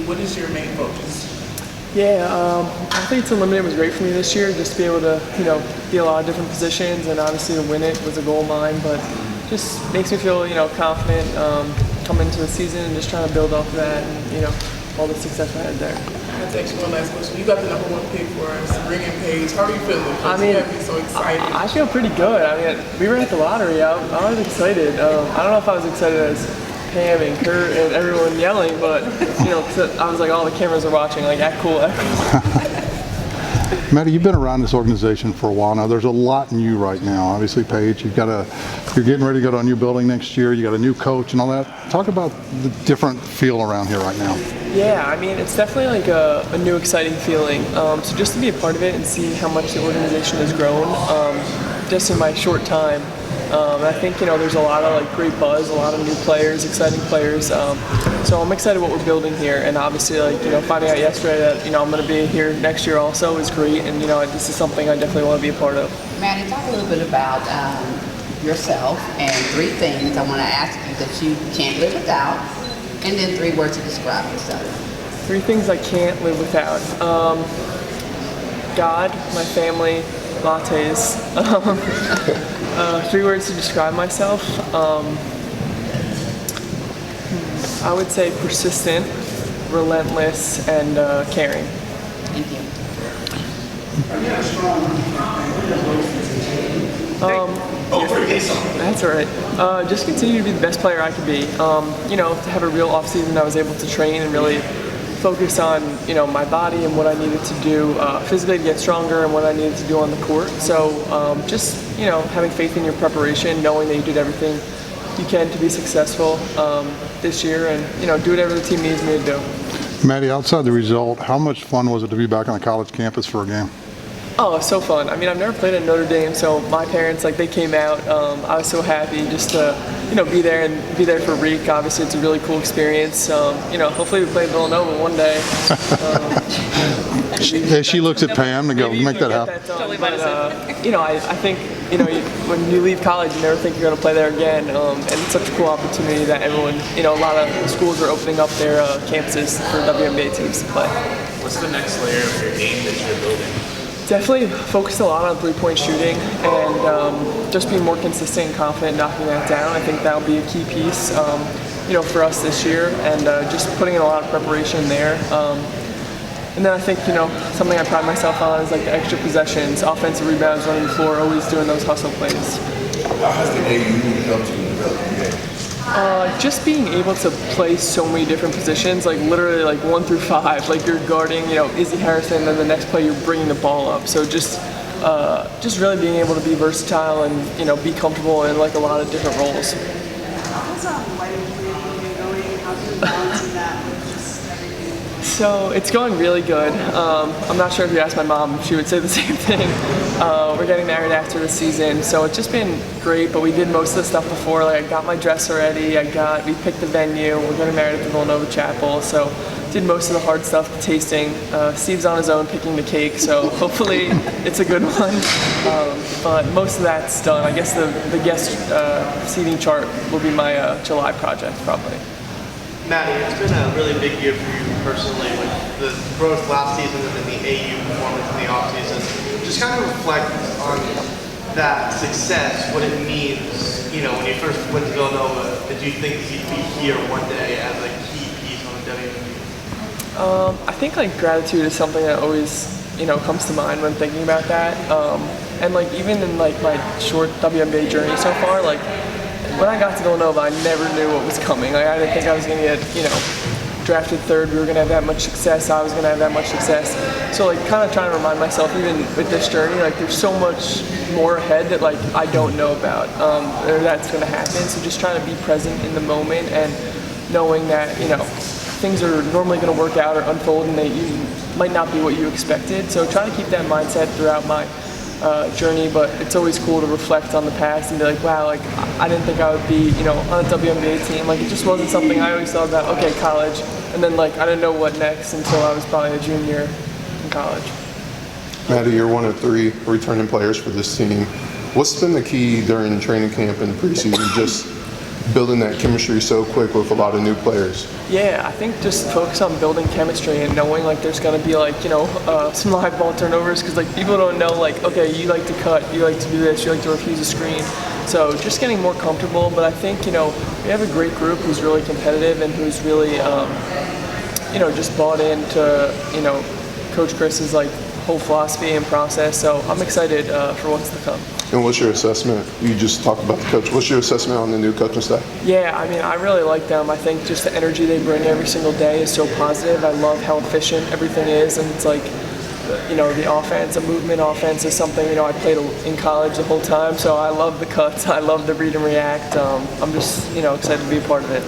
What is your main focus? Yeah, athletes unlimited was great for me this year, just to be able to, be a lot of different positions, and obviously to win it was a goal of mine, but just makes me feel, confident coming into the season and just trying to build off of that and, all the success I had there. I'm going to ask you one last question. You got the #1 pick for us, Ring and Page. How are you feeling? You have me so excited. I feel pretty good. We were at the lottery. I was excited. I don't know if I was excited as Pam and Kurt and everyone yelling, but I was like, all the cameras are watching, like, act cool, act cool. Maddy, you've been around this organization for a while now. There's a lot new right now. Obviously, Paige, you're getting ready to go to a new building next year. You got a new coach and all that. Talk about the different feel around here right now. Yeah, it's definitely like a new, exciting feeling. So just to be a part of it and see how much the organization has grown, just in my short time. I think there's a lot of great buzz, a lot of new players, exciting players. So I'm excited what we're building here, and obviously finding out yesterday that I'm going to be here next year also is great, and this is something I definitely want to be a part of. Maddy, talk a little bit about yourself and 3 things I want to ask you that you can't live without, and then 3 words to describe yourself. 3 things I can't live without: God, my family, lattes. 3 words to describe myself. I would say persistent, relentless, and caring. Thank you. That's all right. Just continue to be the best player I could be. To have a real off season, I was able to train and really focus on my body and what I needed to do physically to get stronger and what I needed to do on the court. So just having faith in your preparation, knowing that you did everything you can to be successful this year, and do whatever the team needs me to do. Maddy, outside the result, how much fun was it to be back on the college campus for a game? Oh, it was so fun. I've never played at Notre Dame, so my parents, they came out. I was so happy just to, be there and be there for Reek. Obviously, it's a really cool experience. Hopefully we play Villanova one day. She looks at Pam to go make that happen. I think, when you leave college, you never think you're going to play there again. And it's such a cool opportunity that everyone, a lot of schools are opening up their campuses for WNBA teams to play. What's the next layer of your game that you're building? Definitely focused a lot on 3-point shooting and just being more consistent and confident knocking that down. I think that'll be a key piece, for us this year, and just putting in a lot of preparation there. And then I think, something I pride myself on is the extra possessions, offensive rebounds, running the floor, always doing those hustle plays. How has the AU helped you develop your game? Just being able to play so many different positions, literally 1 through 5. You're guarding, Izzy Harrison, and then the next play you're bringing the ball up. So just really being able to be versatile and be comfortable in a lot of different roles. How's lighting going? How's you balancing that with just everything? So it's going really good. I'm not sure if you asked my mom, she would say the same thing. We're getting married after the season, so it's just been great, but we did most of the stuff before. I got my dress already, we picked the venue, we're getting married at the Villanova Chapel, so did most of the hard stuff, the tasting. Steve's on his own picking the cake, so hopefully it's a good one. But most of that's done. I guess the guest seating chart will be my July project, probably. Maddy, it's been a really big year for you personally with the growth last season and then the AU performance in the offseason. Just kind of reflect on that success, what it means, when you first went to Villanova. Did you think you'd be here one day as a key piece on the WNBA? I think gratitude is something that always comes to mind when thinking about that. And even in my short WNBA journey so far, when I got to Villanova, I never knew what was coming. I didn't think I was going to get, drafted 3rd. We were going to have that much success. I was going to have that much success. So, kind of trying to remind myself, even with this journey, there's so much more ahead that, I don't know about, or that's going to happen. So just trying to be present in the moment and knowing that, things are normally going to work out or unfold and they might not be what you expected. So trying to keep that mindset throughout my journey, but it's always cool to reflect on the past and be wow, I didn't think I would be, on a WNBA team. It just wasn't something I always thought about, okay, college, and then I didn't know what next until I was probably a junior in college. Maddy, you're one of 3 returning players for this team. What's been the key during training camp and preseason, just building that chemistry so quick with a lot of new players? Yeah, I think just focus on building chemistry and knowing like there's gonna be like some live ball turnovers because like people don't know like okay you like to cut, you like to do this, you like to refuse a screen. So just getting more comfortable. But I think we have a great group who's really competitive and who's really just bought into Coach Chris's like whole philosophy and process. So I'm excited for what's to come. And what's your assessment? You just talked about the coach. What's your assessment on the new coaching staff? Yeah, I mean, I really like them. I think just the energy they bring every single day is so positive. I love how efficient everything is, and it's like, the offense, the movement offense is something, I played in college the whole time, so I love the cuts. I love the read and react. I'm just, excited to be a part of it.